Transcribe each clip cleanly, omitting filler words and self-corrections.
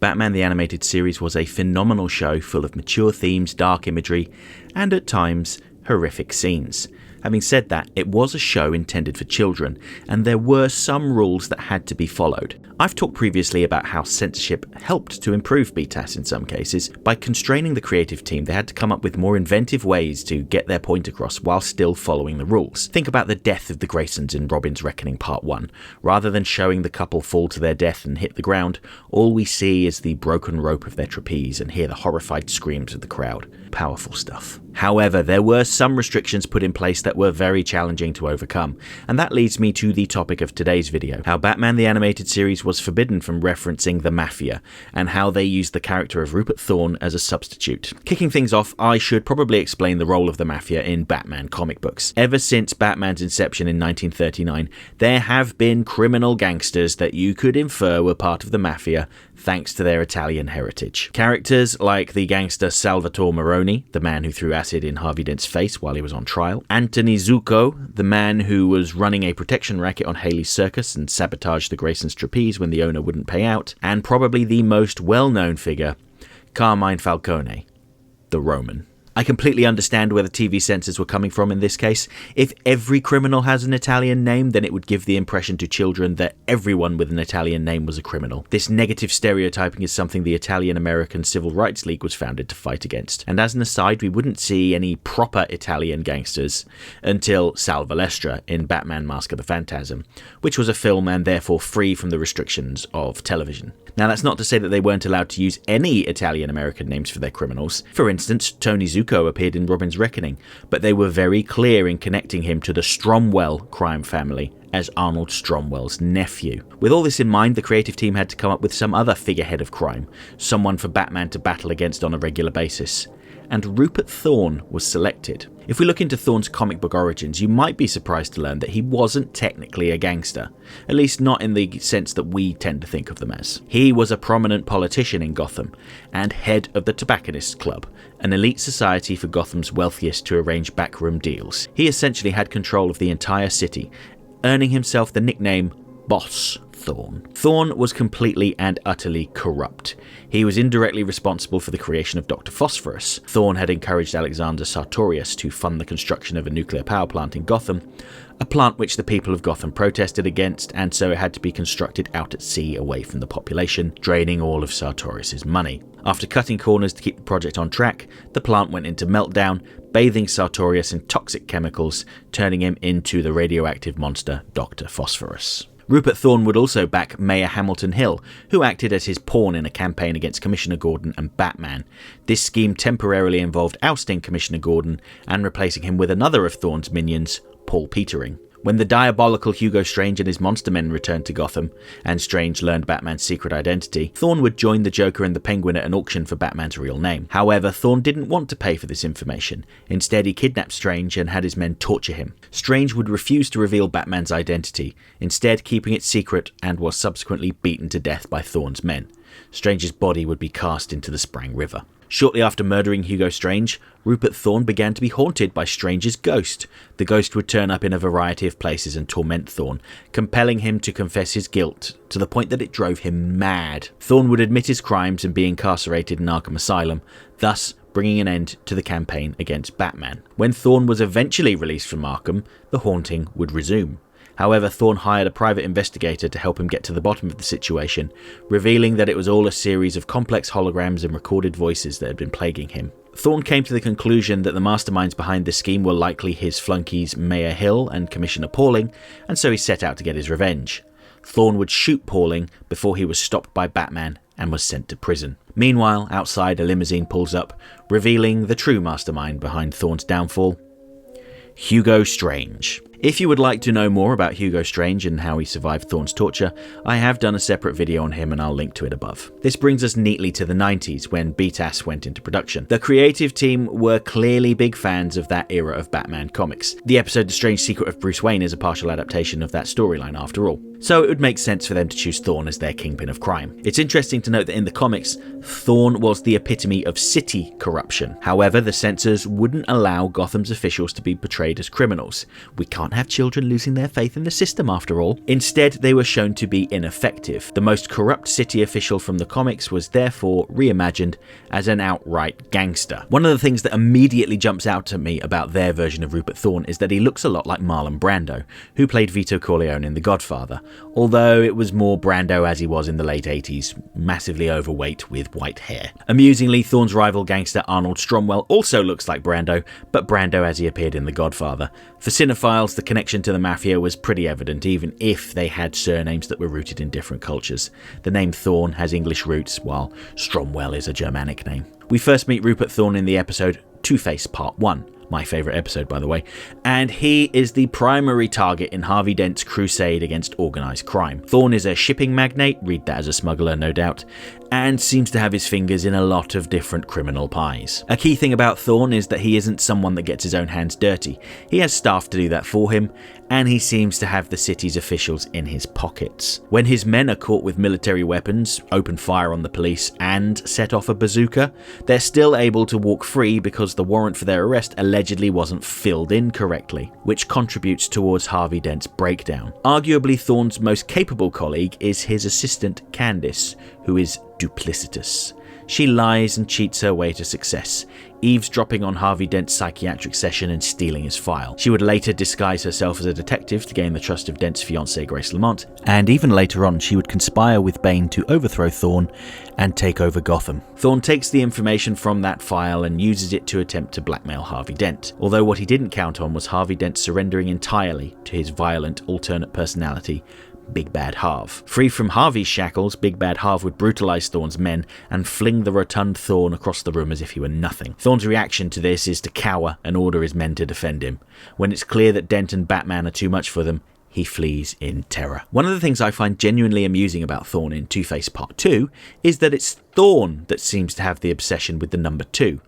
Batman the Animated Series was a phenomenal show full of mature themes, dark imagery, and at times, horrific scenes. Having said that, it was a show intended for children, and there were some rules that had to be followed. I've talked previously about how censorship helped to improve BTAS in some cases. By constraining the creative team, they had to come up with more inventive ways to get their point across while still following the rules. Think about the death of the Graysons in Robin's Reckoning Part 1. Rather than showing the couple fall to their death and hit the ground, all we see is the broken rope of their trapeze and hear the horrified screams of the crowd. Powerful stuff. However, there were some restrictions put in place that were very challenging to overcome, and that leads me to the topic of today's video, how Batman the Animated Series was forbidden from referencing the Mafia, and how they used the character of Rupert Thorne as a substitute. Kicking things off, I should probably explain the role of the Mafia in Batman comic books. Ever since Batman's inception in 1939, there have been criminal gangsters that you could infer were part of the Mafia, thanks to their Italian heritage. Characters like the gangster Salvatore Maroni, the man who threw acid in Harvey Dent's face while he was on trial, Anthony Zucco, the man who was running a protection racket on Haley's Circus and sabotaged the Graysons' trapeze when the owner wouldn't pay out, and probably the most well-known figure, Carmine Falcone, the Roman. I completely understand where the TV censors were coming from in this case. If every criminal has an Italian name, then it would give the impression to children that everyone with an Italian name was a criminal. This negative stereotyping is something the Italian-American Civil Rights League was founded to fight against. And as an aside, we wouldn't see any proper Italian gangsters until Sal Valestra in Batman Mask of the Phantasm, which was a film and therefore free from the restrictions of television. Now, that's not to say that they weren't allowed to use any Italian-American names for their criminals. For instance, Tony Zucco appeared in Robin's Reckoning, but they were very clear in connecting him to the Stromwell crime family as Arnold Stromwell's nephew. With all this in mind, the creative team had to come up with some other figurehead of crime, someone for Batman to battle against on a regular basis. And Rupert Thorne was selected. If we look into Thorne's comic book origins, you might be surprised to learn that he wasn't technically a gangster, at least not in the sense that we tend to think of them as. He was a prominent politician in Gotham, and head of the Tobacconists Club, an elite society for Gotham's wealthiest to arrange backroom deals. He essentially had control of the entire city, earning himself the nickname Boss Thorne. Thorne was completely and utterly corrupt. He was indirectly responsible for the creation of Dr. Phosphorus. Thorne had encouraged Alexander Sartorius to fund the construction of a nuclear power plant in Gotham, a plant which the people of Gotham protested against, and so it had to be constructed out at sea away from the population, draining all of Sartorius' money. After cutting corners to keep the project on track, the plant went into meltdown, bathing Sartorius in toxic chemicals, turning him into the radioactive monster Dr. Phosphorus. Rupert Thorne would also back Mayor Hamilton Hill, who acted as his pawn in a campaign against Commissioner Gordon and Batman. This scheme temporarily involved ousting Commissioner Gordon and replacing him with another of Thorne's minions, Paul Petering. When the diabolical Hugo Strange and his monster men returned to Gotham, and Strange learned Batman's secret identity, Thorne would join the Joker and the Penguin at an auction for Batman's real name. However, Thorne didn't want to pay for this information. Instead, he kidnapped Strange and had his men torture him. Strange would refuse to reveal Batman's identity, instead keeping it secret, and was subsequently beaten to death by Thorne's men. Strange's body would be cast into the Sprang River. Shortly after murdering Hugo Strange, Rupert Thorne began to be haunted by Strange's ghost. The ghost would turn up in a variety of places and torment Thorne, compelling him to confess his guilt to the point that it drove him mad. Thorne would admit his crimes and be incarcerated in Arkham Asylum, thus bringing an end to the campaign against Batman. When Thorne was eventually released from Arkham, the haunting would resume. However, Thorne hired a private investigator to help him get to the bottom of the situation, revealing that it was all a series of complex holograms and recorded voices that had been plaguing him. Thorne came to the conclusion that the masterminds behind this scheme were likely his flunkies Mayor Hill and Commissioner Pauling, and so he set out to get his revenge. Thorne would shoot Pauling before he was stopped by Batman and was sent to prison. Meanwhile, outside, a limousine pulls up, revealing the true mastermind behind Thorne's downfall, Hugo Strange. If you would like to know more about Hugo Strange and how he survived Thorne's torture, I have done a separate video on him and I'll link to it above. This brings us neatly to the 90s when BTAS went into production. The creative team were clearly big fans of that era of Batman comics. The episode The Strange Secret of Bruce Wayne is a partial adaptation of that storyline after all. So it would make sense for them to choose Thorne as their kingpin of crime. It's interesting to note that in the comics, Thorne was the epitome of city corruption. However, the censors wouldn't allow Gotham's officials to be portrayed as criminals. We can't can't have children losing their faith in the system after all. Instead, they were shown to be ineffective. The most corrupt city official from the comics was therefore reimagined as an outright gangster. One of the things that immediately jumps out to me about their version of Rupert Thorne is that he looks a lot like Marlon Brando, who played Vito Corleone in The Godfather, although it was more Brando as he was in the late 80s, massively overweight with white hair. Amusingly, Thorne's rival gangster Arnold Stromwell also looks like Brando, but Brando as he appeared in The Godfather. For cinephiles, the connection to the Mafia was pretty evident, even if they had surnames that were rooted in different cultures. The name Thorne has English roots, while Stromwell is a Germanic name. We first meet Rupert Thorne in the episode Two-Face Part 1. My favourite episode, by the way, and he is the primary target in Harvey Dent's crusade against organised crime. Thorne is a shipping magnate, read that as a smuggler no doubt, and seems to have his fingers in a lot of different criminal pies. A key thing about Thorne is that he isn't someone that gets his own hands dirty. He has staff to do that for him, and he seems to have the city's officials in his pockets. When his men are caught with military weapons, open fire on the police, and set off a bazooka, they're still able to walk free because the warrant for their arrest allegedly wasn't filled in correctly, which contributes towards Harvey Dent's breakdown. Arguably Thorne's most capable colleague is his assistant Candice, who is duplicitous. She lies and cheats her way to success, eavesdropping on Harvey Dent's psychiatric session and stealing his file. She would later disguise herself as a detective to gain the trust of Dent's fiancée Grace Lamont, and even later on she would conspire with Bane to overthrow Thorne and take over Gotham. Thorne takes the information from that file and uses it to attempt to blackmail Harvey Dent, although what he didn't count on was Harvey Dent surrendering entirely to his violent alternate personality, Big Bad Harv. Free from Harvey's shackles, Big Bad Harv would brutalise Thorne's men and fling the rotund Thorne across the room as if he were nothing. Thorne's reaction to this is to cower and order his men to defend him. When it's clear that Dent and Batman are too much for them, he flees in terror. One of the things I find genuinely amusing about Thorne in Two-Face Part 2 is that it's Thorne that seems to have the obsession with the number 2.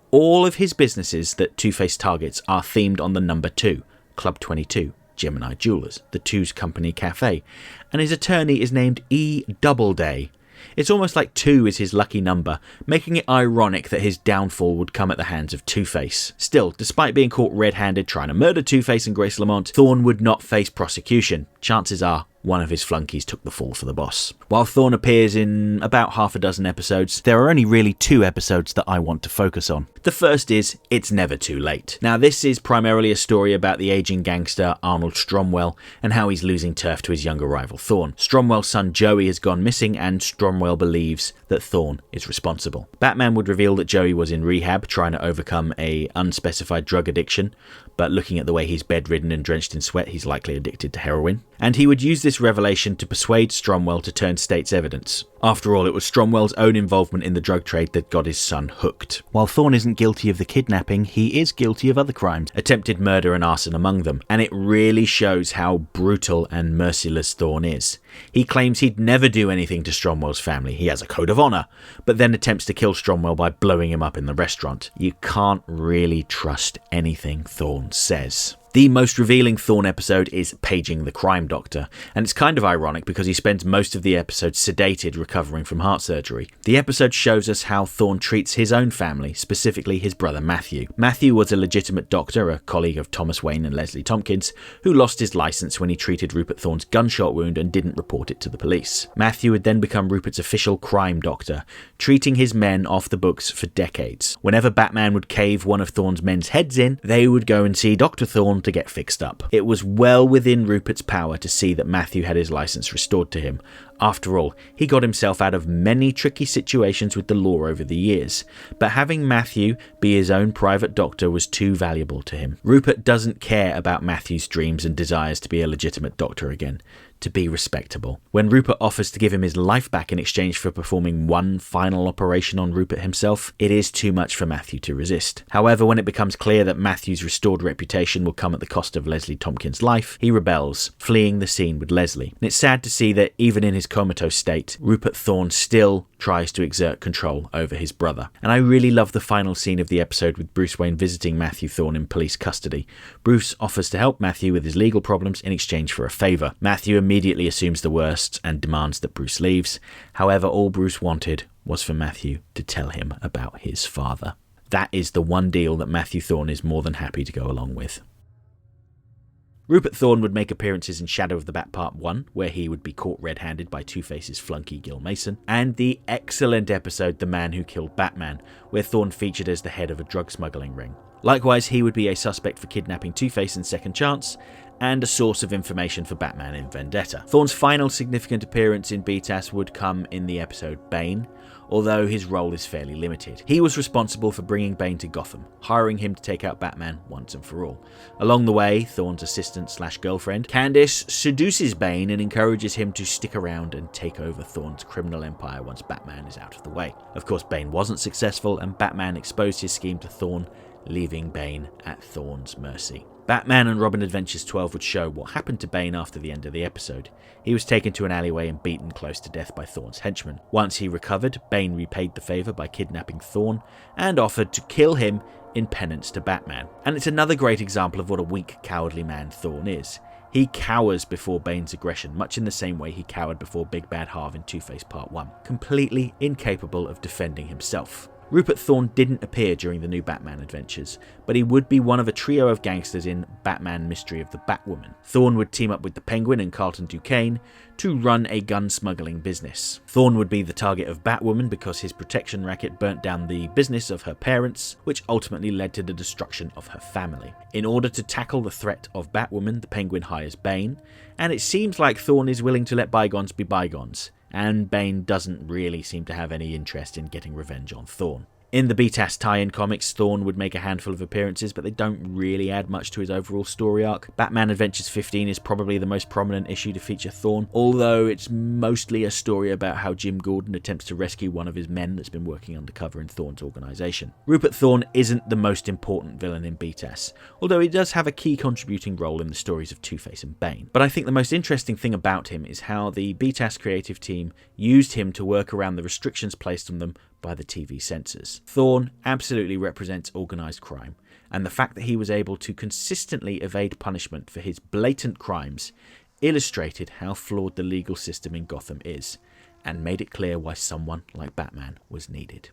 All of his businesses that Two-Face targets are themed on the number 2, Club 22. Gemini Jewelers, the Two's Company Cafe, and his attorney is named E. Doubleday. It's almost like 2 is his lucky number, making it ironic that his downfall would come at the hands of Two-Face. Still, despite being caught red-handed trying to murder Two-Face and Grace Lamont, Thorne would not face prosecution. Chances are one of his flunkies took the fall for the boss. While Thorne appears in about half a dozen episodes, there are only really 2 episodes that I want to focus on. The first is It's Never Too Late. Now this is primarily a story about the aging gangster Arnold Stromwell and how he's losing turf to his younger rival Thorne. Stromwell's son Joey has gone missing and Stromwell believes that Thorne is responsible. Batman would reveal that Joey was in rehab trying to overcome a unspecified drug addiction, but looking at the way he's bedridden and drenched in sweat, he's likely addicted to heroin. And he would use this revelation to persuade Stromwell to turn state's evidence. After all, it was Stromwell's own involvement in the drug trade that got his son hooked. While Thorne isn't guilty of the kidnapping, he is guilty of other crimes, attempted murder and arson among them, and it really shows how brutal and merciless Thorne is. He claims he'd never do anything to Stromwell's family, he has a code of honour, but then attempts to kill Stromwell by blowing him up in the restaurant. You can't really trust anything Thorne says. The most revealing Thorne episode is Paging the Crime Doctor, and it's kind of ironic because he spends most of the episode sedated recovering from heart surgery. The episode shows us how Thorne treats his own family, specifically his brother Matthew. Matthew was a legitimate doctor, a colleague of Thomas Wayne and Leslie Tompkins, who lost his licence when he treated Rupert Thorne's gunshot wound and didn't report it to the police. Matthew would then become Rupert's official crime doctor, treating his men off the books for decades. Whenever Batman would cave one of Thorne's men's heads in, they would go and see Dr. Thorne to get fixed up. It was well within Rupert's power to see that Matthew had his licence restored to him. After all, he got himself out of many tricky situations with the law over the years, but having Matthew be his own private doctor was too valuable to him. Rupert doesn't care about Matthew's dreams and desires to be a legitimate doctor again, to be respectable. When Rupert offers to give him his life back in exchange for performing one final operation on Rupert himself, it is too much for Matthew to resist. However, when it becomes clear that Matthew's restored reputation will come at the cost of Leslie Tompkins' life, he rebels, fleeing the scene with Leslie. And it's sad to see that even in his comatose state, Rupert Thorne still tries to exert control over his brother. And I really love the final scene of the episode with Bruce Wayne visiting Matthew Thorne in police custody. Bruce offers to help Matthew with his legal problems in exchange for a favour. Matthew immediately assumes the worst and demands that Bruce leaves. However, all Bruce wanted was for Matthew to tell him about his father. That is the one deal that Matthew Thorne is more than happy to go along with. Rupert Thorne would make appearances in Shadow of the Bat Part 1, where he would be caught red-handed by Two-Face's flunky Gil Mason, and the excellent episode The Man Who Killed Batman, where Thorne featured as the head of a drug smuggling ring. Likewise, he would be a suspect for kidnapping Two-Face in Second Chance, and a source of information for Batman in Vendetta. Thorne's final significant appearance in BTAS would come in the episode Bane, although his role is fairly limited. He was responsible for bringing Bane to Gotham, hiring him to take out Batman once and for all. Along the way, Thorne's assistant/girlfriend, Candace, seduces Bane and encourages him to stick around and take over Thorne's criminal empire once Batman is out of the way. Of course, Bane wasn't successful, and Batman exposed his scheme to Thorne, leaving Bane at Thorne's mercy. Batman and Robin Adventures 12 would show what happened to Bane after the end of the episode. He was taken to an alleyway and beaten close to death by Thorne's henchmen. Once he recovered, Bane repaid the favour by kidnapping Thorne and offered to kill him in penance to Batman. And it's another great example of what a weak, cowardly man Thorne is. He cowers before Bane's aggression, much in the same way he cowered before Big Bad Harv in Two-Face Part 1, completely incapable of defending himself. Rupert Thorne didn't appear during the new Batman adventures, but he would be one of a trio of gangsters in Batman Mystery of the Batwoman. Thorne would team up with the Penguin and Carlton Duquesne to run a gun smuggling business. Thorne would be the target of Batwoman because his protection racket burnt down the business of her parents, which ultimately led to the destruction of her family. In order to tackle the threat of Batwoman, the Penguin hires Bane, and it seems like Thorne is willing to let bygones be bygones, and Bane doesn't really seem to have any interest in getting revenge on Thorne. In the BTAS tie-in comics, Thorne would make a handful of appearances, but they don't really add much to his overall story arc. Batman Adventures 15 is probably the most prominent issue to feature Thorne, although it's mostly a story about how Jim Gordon attempts to rescue one of his men that's been working undercover in Thorne's organisation. Rupert Thorne isn't the most important villain in BTAS, although he does have a key contributing role in the stories of Two-Face and Bane. But I think the most interesting thing about him is how the BTAS creative team used him to work around the restrictions placed on them by the TV censors. Thorne absolutely represents organised crime, and the fact that he was able to consistently evade punishment for his blatant crimes illustrated how flawed the legal system in Gotham is, and made it clear why someone like Batman was needed.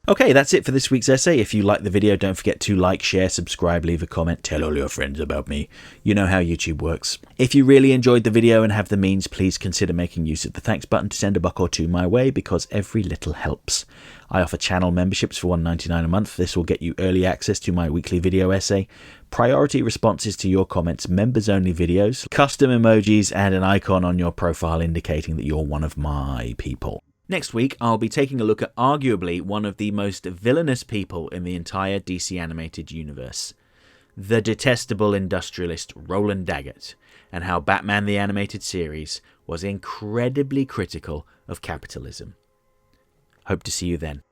Okay, that's it for this week's essay. If you liked the video, don't forget to like, share, subscribe, leave a comment, tell all your friends about me. You know how YouTube works. If you really enjoyed the video and have the means, please consider making use of the thanks button to send a buck or two my way, because every little helps. I offer channel memberships for $1.99 a month. This will get you early access to my weekly video essay, priority responses to your comments, members-only videos, custom emojis, and an icon on your profile indicating that you're one of my people. Next week, I'll be taking a look at arguably one of the most villainous people in the entire DC animated universe, the detestable industrialist Roland Daggett, and how Batman the Animated Series was incredibly critical of capitalism. Hope to see you then.